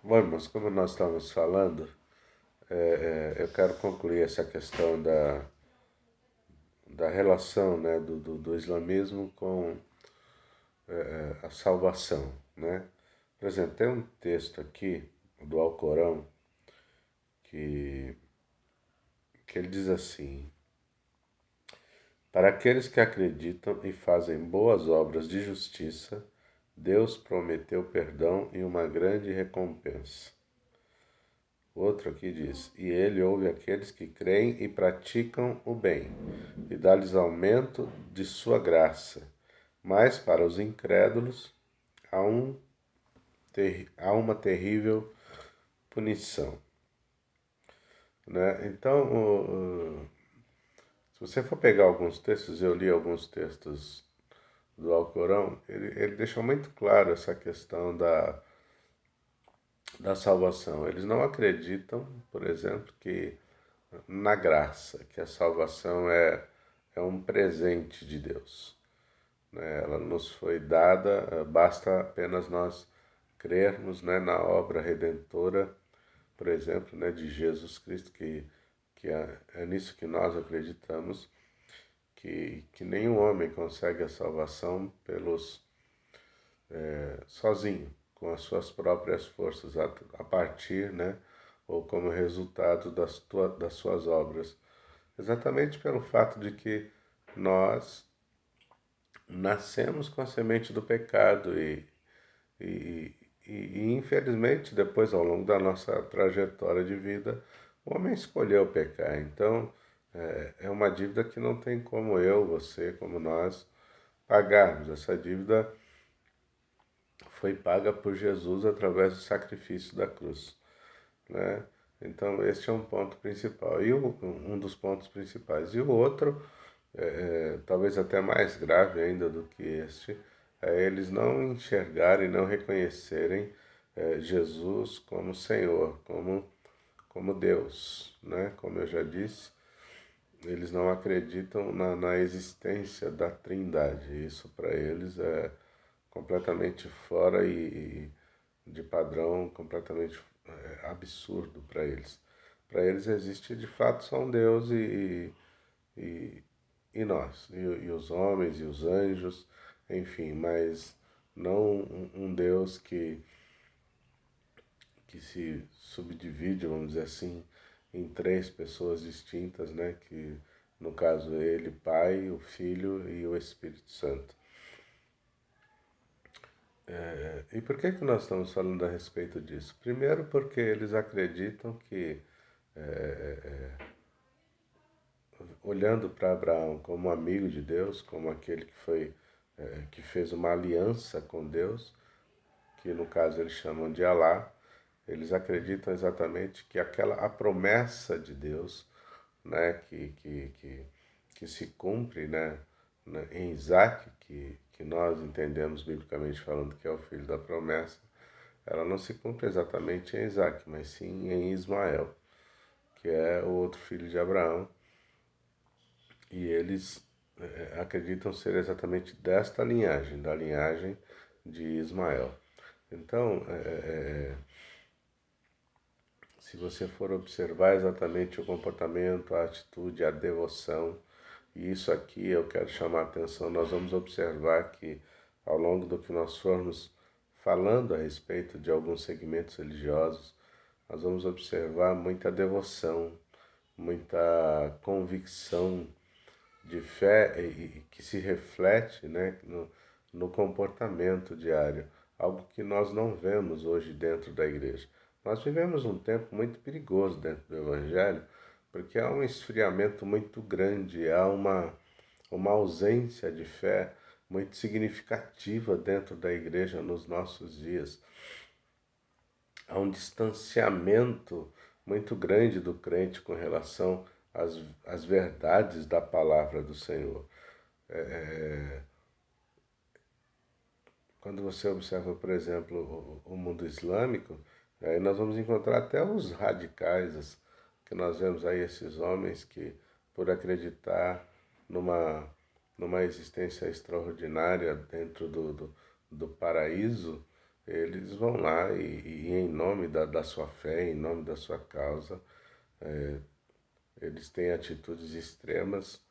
Bom, irmãos, como nós estávamos falando, eu quero concluir essa questão da relação, né, do islamismo com a salvação, né? Por exemplo, tem um texto aqui do Alcorão que, que ele diz assim: para aqueles que acreditam e fazem boas obras de justiça, Deus prometeu perdão e uma grande recompensa. Outro aqui diz: e ele ouve aqueles que creem e praticam o bem, e dá-lhes aumento de sua graça. Mas para os incrédulos há, há uma terrível punição. Né? Então, se você for pegar alguns textos, eu li alguns textos do Alcorão, ele deixa muito claro essa questão da salvação. Eles não acreditam, por exemplo, que na graça, que a salvação é um presente de Deus. Né? Ela nos foi dada, basta apenas nós crermos, né, na obra redentora, por exemplo, né, de Jesus Cristo, que é nisso que nós acreditamos, que nenhum homem consegue a salvação sozinho, com as suas próprias forças, a partir, né, ou como resultado das suas obras. Exatamente pelo fato de que nós nascemos com a semente do pecado e, infelizmente depois ao longo da nossa trajetória de vida o homem escolheu pecar. Então é uma dívida que não tem como eu, você, como nós pagarmos. Essa dívida foi paga por Jesus através do sacrifício da cruz, né? Então este é um ponto principal e um dos pontos principais. E o outro talvez até mais grave ainda do que este, é eles não enxergarem, não reconhecerem Jesus como Senhor, como Deus, né? Como eu já disse, eles não acreditam na existência da Trindade. Isso para eles é completamente fora e de padrão, completamente absurdo para eles. Para eles existe de fato só um Deus e, e nós, e os homens e os anjos, enfim, mas não um Deus que se subdivide, vamos dizer assim, em três pessoas distintas, né? Que no caso ele, Pai, o Filho e o Espírito Santo. E por que nós estamos falando a respeito disso? Primeiro porque eles acreditam que, olhando para Abraão como amigo de Deus, como aquele que fez uma aliança com Deus, que no caso eles chamam de Alá, eles acreditam exatamente que a promessa de Deus, né, que se cumpre, né, em Isaac, que nós entendemos biblicamente falando que é o filho da promessa, ela não se cumpre exatamente em Isaac, mas sim em Ismael, que é o outro filho de Abraão, e eles acreditam ser exatamente desta linhagem, da linhagem de Ismael. Então, se você for observar exatamente o comportamento, a atitude, a devoção, e isso aqui eu quero chamar a atenção, nós vamos observar que ao longo do que nós formos falando a respeito de alguns segmentos religiosos, nós vamos observar muita devoção, muita convicção de fé e que se reflete, né, no comportamento diário, algo que nós não vemos hoje dentro da igreja. Nós vivemos um tempo muito perigoso dentro do Evangelho, porque há um esfriamento muito grande, há uma ausência de fé muito significativa dentro da igreja nos nossos dias. Há um distanciamento muito grande do crente com relação às verdades da palavra do Senhor. Quando você observa, por exemplo, o mundo islâmico, aí nós vamos encontrar até os radicais, que nós vemos aí esses homens que, por acreditar numa, numa existência extraordinária dentro do paraíso, eles vão lá e em nome da sua fé, em nome da sua causa, eles têm atitudes extremas,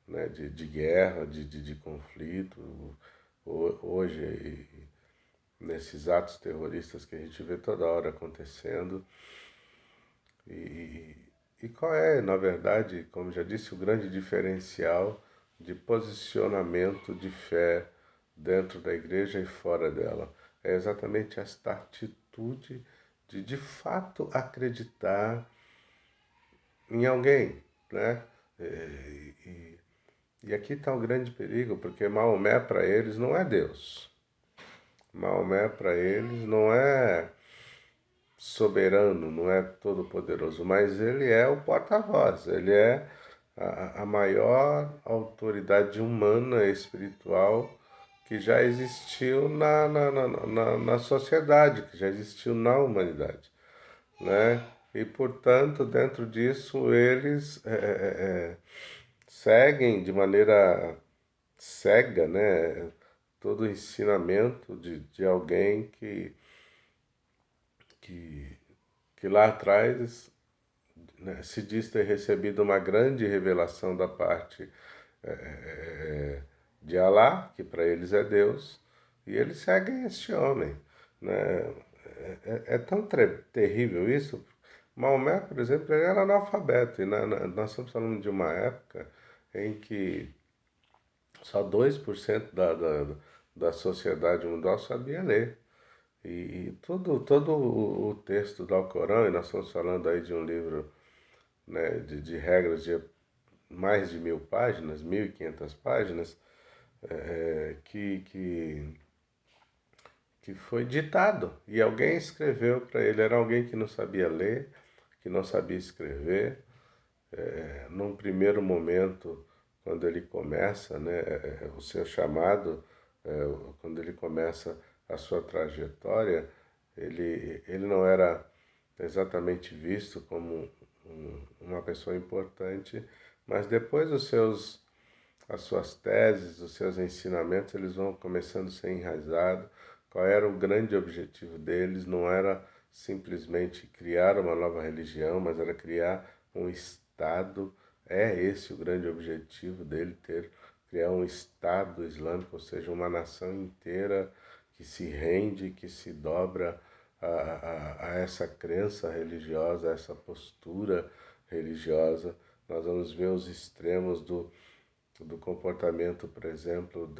né, de guerra, de conflito. Hoje, nesses atos terroristas que a gente vê toda hora acontecendo. E, e qual é, na verdade, como já disse, o grande diferencial de posicionamento de fé dentro da igreja e fora dela? É exatamente esta atitude de fato acreditar em alguém, né? E aqui está o grande perigo, porque Maomé para eles não é Deus. Maomé para eles não é soberano, não é todo-poderoso, mas ele é o porta-voz, ele é a maior autoridade humana, espiritual, que já existiu na sociedade, que já existiu na humanidade, né? E, portanto, dentro disso, eles seguem de maneira cega, né? Todo o ensinamento de alguém que, que lá atrás, né, se diz ter recebido uma grande revelação da parte de Alá, que para eles é Deus, e eles seguem este homem. Né? É tão terrível isso. Maomé, por exemplo, ele era analfabeto, e nós estamos falando de uma época em que só 2% da sociedade mundial sabia ler. E todo o texto do Alcorão, e nós estamos falando aí de um livro, né, de regras de mais de 1.000 páginas, 1.500 páginas, que foi ditado. E alguém escreveu para ele, era alguém que não sabia ler, que não sabia escrever. Num primeiro momento, quando ele começa, né, o seu chamado, quando ele começa a sua trajetória, ele não era exatamente visto como uma pessoa importante, mas depois as suas teses, os seus ensinamentos, eles vão começando a ser enraizados. Qual era o grande objetivo deles? Não era simplesmente criar uma nova religião, mas era criar um Estado. É esse o grande objetivo dele, criar um Estado islâmico, ou seja, uma nação inteira que se rende, que se dobra a essa crença religiosa, a essa postura religiosa. Nós vamos ver os extremos do comportamento, por exemplo,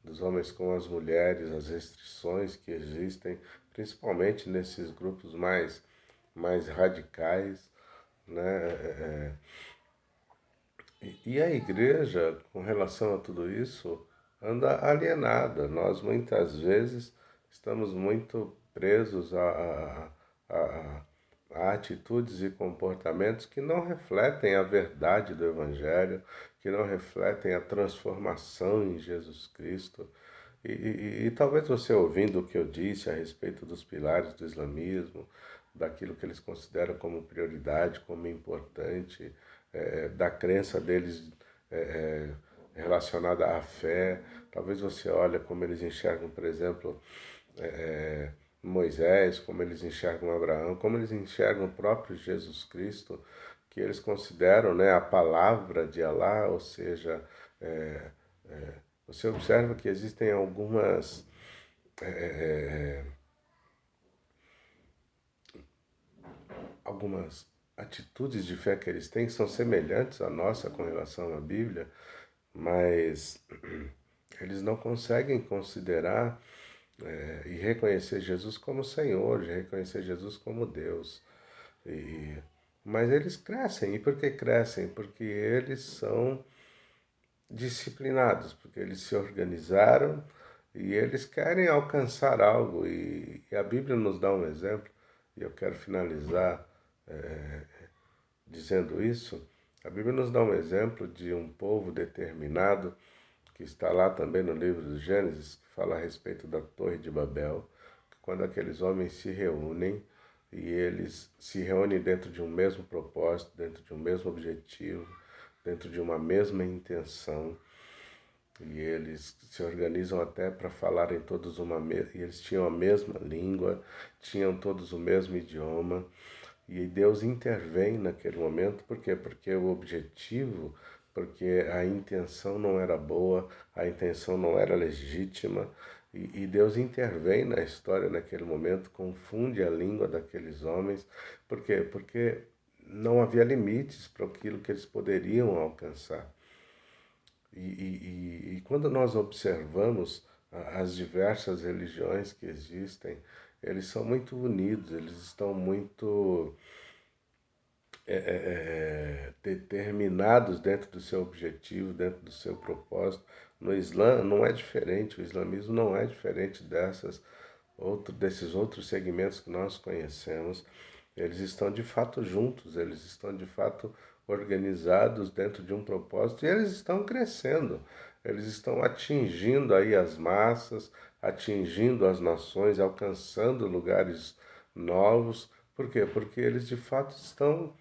dos homens com as mulheres, as restrições que existem, principalmente nesses grupos mais radicais, né? E a igreja, com relação a tudo isso, anda alienada. Nós muitas vezes estamos muito presos a, a atitudes e comportamentos que não refletem a verdade do Evangelho, que não refletem a transformação em Jesus Cristo. E talvez você ouvindo o que eu disse a respeito dos pilares do islamismo, daquilo que eles consideram como prioridade, como importante, da crença deles relacionada à fé. Talvez você olhe como eles enxergam, por exemplo, Moisés, como eles enxergam Abraão, como eles enxergam o próprio Jesus Cristo, que eles consideram, né, a palavra de Alá, ou seja, é, você observa que existem algumas atitudes de fé que eles têm que são semelhantes à nossa com relação à Bíblia, mas eles não conseguem considerar e reconhecer Jesus como Senhor, de reconhecer Jesus como Deus. E, mas eles crescem. E por que crescem? Porque eles são disciplinados, porque eles se organizaram e eles querem alcançar algo. E a Bíblia nos dá um exemplo, e eu quero finalizar dizendo isso. A Bíblia nos dá um exemplo de um povo determinado, que está lá também no livro do Gênesis, que fala a respeito da Torre de Babel, quando aqueles homens se reúnem e eles se reúnem dentro de um mesmo propósito, dentro de um mesmo objetivo, dentro de uma mesma intenção. e eles se organizam até para falarem todos e eles tinham a mesma língua, tinham todos o mesmo idioma, e Deus intervém naquele momento, por quê? Porque o objetivo, porque a intenção não era boa, a intenção não era legítima, e Deus intervém na história naquele momento, confunde a língua daqueles homens, por quê? Porque não havia limites para aquilo que eles poderiam alcançar. E quando nós observamos as diversas religiões que existem, eles são muito unidos, eles estão muito determinados dentro do seu objetivo, dentro do seu propósito. No Islã não é diferente, o islamismo não é diferente desses outros segmentos que nós conhecemos. Eles estão de fato juntos, eles estão de fato organizados dentro de um propósito e eles estão crescendo. Eles estão atingindo aí as massas, atingindo as nações, alcançando lugares novos. Por quê? Porque eles de fato estão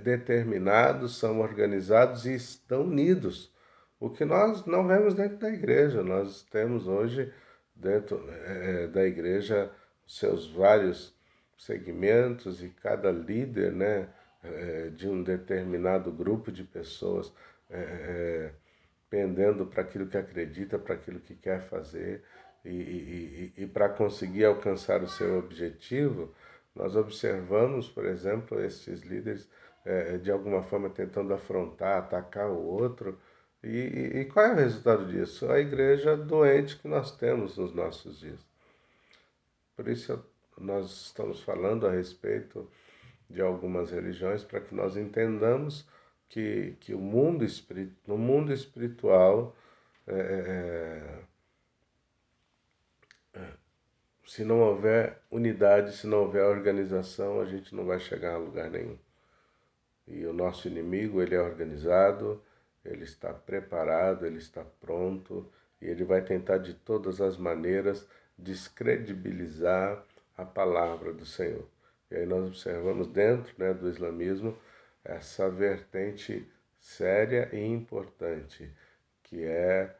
determinados, são organizados e estão unidos. O que nós não vemos dentro da igreja. Nós temos hoje dentro da igreja seus vários segmentos e cada líder, né, de um determinado grupo de pessoas pendendo para aquilo que acredita, para aquilo que quer fazer e para conseguir alcançar o seu objetivo, nós observamos, por exemplo, esses líderes de alguma forma tentando afrontar, atacar o outro. E qual é o resultado disso? A igreja doente que nós temos nos nossos dias. Por isso nós estamos falando a respeito de algumas religiões para que nós entendamos que no mundo espiritual, se não houver unidade, se não houver organização, a gente não vai chegar a lugar nenhum. E o nosso inimigo, ele é organizado, ele está preparado, ele está pronto, e ele vai tentar de todas as maneiras descredibilizar a palavra do Senhor. E aí nós observamos dentro, né, do islamismo essa vertente séria e importante, que é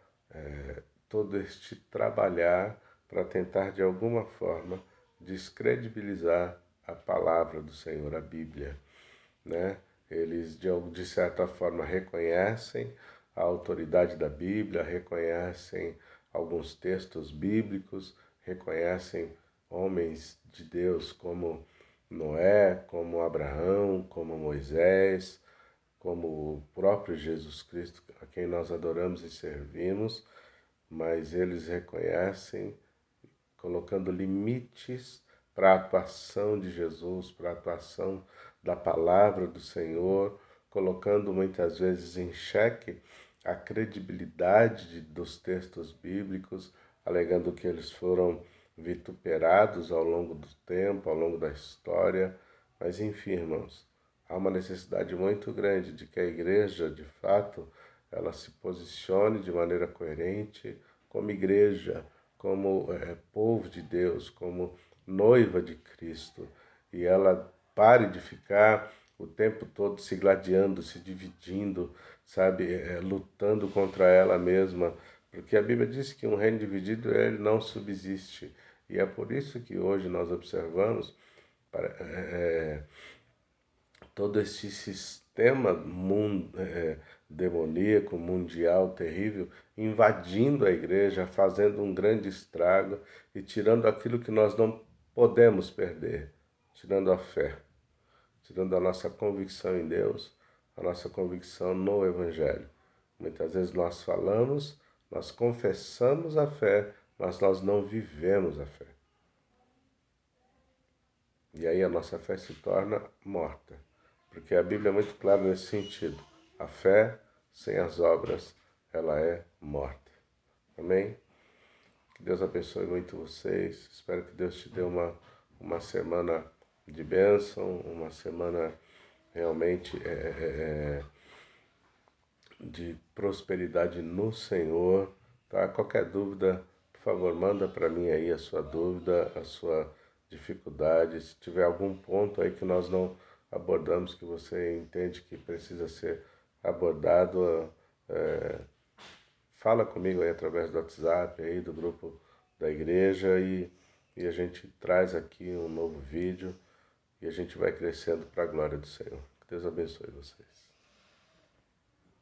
todo este trabalhar para tentar de alguma forma descredibilizar a palavra do Senhor, a Bíblia, né? Eles de certa forma reconhecem a autoridade da Bíblia, reconhecem alguns textos bíblicos, reconhecem homens de Deus como Noé, como Abraão, como Moisés, como o próprio Jesus Cristo, a quem nós adoramos e servimos, mas eles reconhecem, colocando limites para a atuação de Jesus, para a atuação da palavra do Senhor, colocando muitas vezes em xeque a credibilidade dos textos bíblicos, alegando que eles foram vituperados ao longo do tempo, ao longo da história. Mas enfim, irmãos, há uma necessidade muito grande de que a igreja, de fato, ela se posicione de maneira coerente como igreja, como povo de Deus, como noiva de Cristo, e ela pare de ficar o tempo todo se gladiando, se dividindo, sabe, lutando contra ela mesma, porque a Bíblia diz que um reino dividido ele não subsiste, e é por isso que hoje nós observamos todo esse sistema demoníaco, mundial, terrível, invadindo a igreja, fazendo um grande estrago e tirando aquilo que nós não podemos perder, tirando a fé, tirando a nossa convicção em Deus, a nossa convicção no Evangelho. Muitas vezes nós falamos, nós confessamos a fé, mas nós não vivemos a fé. E aí a nossa fé se torna morta. Porque a Bíblia é muito clara nesse sentido. A fé sem as obras, ela é morta. Amém? Que Deus abençoe muito vocês. Espero que Deus te dê uma semana de bênção, uma semana realmente de prosperidade no Senhor. Tá? Qualquer dúvida, por favor, manda para mim aí a sua dúvida, a sua dificuldade. Se tiver algum ponto aí que nós não abordamos, que você entende que precisa ser abordado, fala comigo aí através do WhatsApp, aí do grupo da igreja e a gente traz aqui um novo vídeo e a gente vai crescendo para a glória do Senhor. Que Deus abençoe vocês.